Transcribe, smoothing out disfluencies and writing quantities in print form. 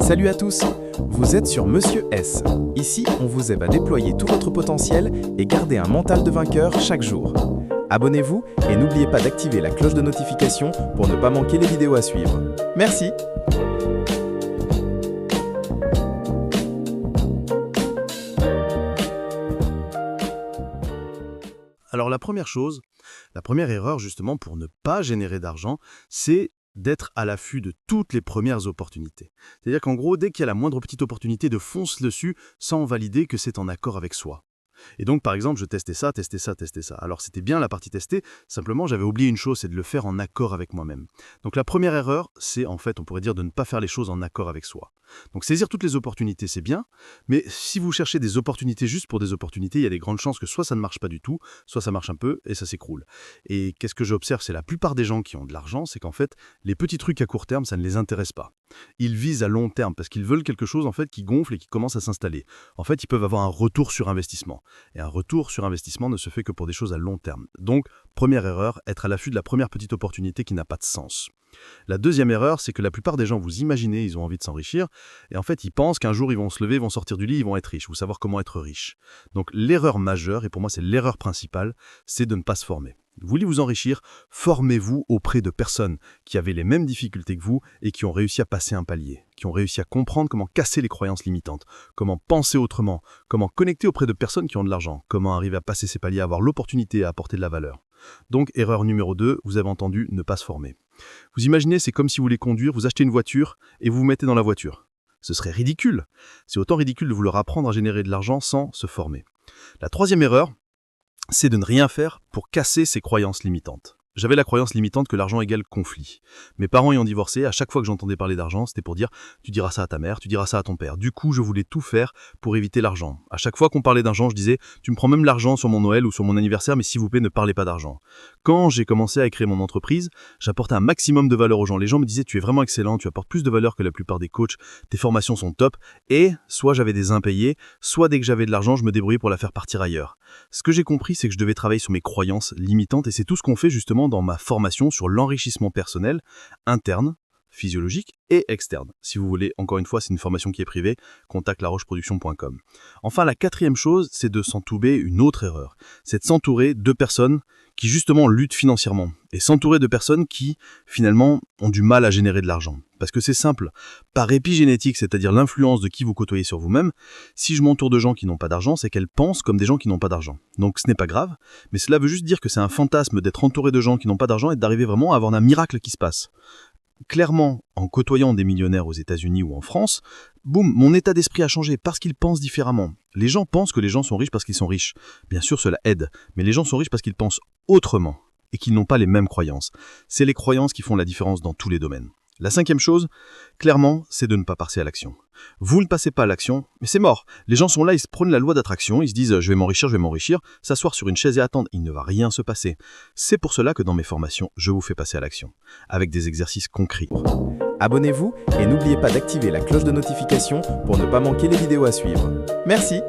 Salut à tous, vous êtes sur Monsieur S. Ici, on vous aide à déployer tout votre potentiel et garder un mental de vainqueur chaque jour. Abonnez-vous et n'oubliez pas d'activer la cloche de notification pour ne pas manquer les vidéos à suivre. Merci. Alors la première erreur justement pour ne pas générer d'argent, c'est d'être à l'affût de toutes les premières opportunités. C'est-à-dire qu'en gros, dès qu'il y a la moindre petite opportunité, de foncer dessus sans valider que c'est en accord avec soi. Et donc, par exemple, je testais ça. Alors, c'était bien la partie testée, simplement, j'avais oublié une chose, c'est de le faire en accord avec moi-même. Donc, la première erreur, c'est en fait, on pourrait dire de ne pas faire les choses en accord avec soi. Donc, saisir toutes les opportunités, c'est bien, mais si vous cherchez des opportunités juste pour des opportunités, il y a des grandes chances que soit ça ne marche pas du tout, soit ça marche un peu et ça s'écroule. Et qu'est-ce que j'observe, c'est la plupart des gens qui ont de l'argent, c'est qu'en fait, les petits trucs à court terme, ça ne les intéresse pas. Ils visent à long terme parce qu'ils veulent quelque chose en fait qui gonfle et qui commence à s'installer. En fait, ils peuvent avoir un retour sur investissement. Et un retour sur investissement ne se fait que pour des choses à long terme. Donc, première erreur, être à l'affût de la première petite opportunité qui n'a pas de sens. La deuxième erreur, c'est que la plupart des gens, vous imaginez, ils ont envie de s'enrichir, et en fait, ils pensent qu'un jour, ils vont se lever, ils vont sortir du lit, ils vont être riches, ou savoir comment être riche. Donc, l'erreur majeure, et pour moi, c'est l'erreur principale, c'est de ne pas se former. Vous voulez vous enrichir, formez-vous auprès de personnes qui avaient les mêmes difficultés que vous et qui ont réussi à passer un palier, qui ont réussi à comprendre comment casser les croyances limitantes, comment penser autrement, comment connecter auprès de personnes qui ont de l'argent, comment arriver à passer ces paliers, à avoir l'opportunité à apporter de la valeur. Donc, erreur numéro 2, vous avez entendu, ne pas se former. Vous imaginez, c'est comme si vous voulez conduire, vous achetez une voiture et vous vous mettez dans la voiture. Ce serait ridicule. C'est autant ridicule de vouloir apprendre à générer de l'argent sans se former. La troisième erreur, c'est de ne rien faire pour casser ces croyances limitantes. J'avais la croyance limitante que l'argent égale conflit. Mes parents ayant divorcé, à chaque fois que j'entendais parler d'argent, c'était pour dire « tu diras ça à ta mère, tu diras ça à ton père ». Du coup, je voulais tout faire pour éviter l'argent. À chaque fois qu'on parlait d'argent, je disais « tu me prends même l'argent sur mon Noël ou sur mon anniversaire, mais s'il vous plaît, ne parlez pas d'argent ». Quand j'ai commencé à créer mon entreprise, j'apportais un maximum de valeur aux gens. Les gens me disaient « tu es vraiment excellent, tu apportes plus de valeur que la plupart des coachs, tes formations sont top ». Et soit j'avais des impayés, soit dès que j'avais de l'argent, je me débrouillais pour la faire partir ailleurs. Ce que j'ai compris, c'est que je devais travailler sur mes croyances limitantes et c'est tout ce qu'on fait justement dans ma formation sur l'enrichissement personnel interne, physiologique et externe. Si vous voulez, encore une fois, c'est une formation qui est privée, contacte larocheproduction.com. Enfin, la quatrième chose, c'est de s'entourer une autre erreur. C'est de s'entourer de personnes qui justement luttent financièrement et s'entourer de personnes qui, finalement, ont du mal à générer de l'argent. Parce que c'est simple, par épigénétique, c'est-à-dire l'influence de qui vous côtoyez sur vous-même, si je m'entoure de gens qui n'ont pas d'argent, c'est qu'elles pensent comme des gens qui n'ont pas d'argent. Donc ce n'est pas grave, mais cela veut juste dire que c'est un fantasme d'être entouré de gens qui n'ont pas d'argent et d'arriver vraiment à avoir un miracle qui se passe. Clairement, en côtoyant des millionnaires aux États-Unis ou en France, boum, mon état d'esprit a changé parce qu'ils pensent différemment. Les gens pensent que les gens sont riches parce qu'ils sont riches. Bien sûr, cela aide, mais les gens sont riches parce qu'ils pensent autrement et qu'ils n'ont pas les mêmes croyances. C'est les croyances qui font la différence dans tous les domaines. La cinquième chose, clairement, c'est de ne pas passer à l'action. Vous ne passez pas à l'action, mais c'est mort. Les gens sont là, ils se prônent la loi d'attraction, ils se disent « je vais m'enrichir », s'asseoir sur une chaise et attendre, il ne va rien se passer. C'est pour cela que dans mes formations, je vous fais passer à l'action, avec des exercices concrets. Abonnez-vous et n'oubliez pas d'activer la cloche de notification pour ne pas manquer les vidéos à suivre. Merci.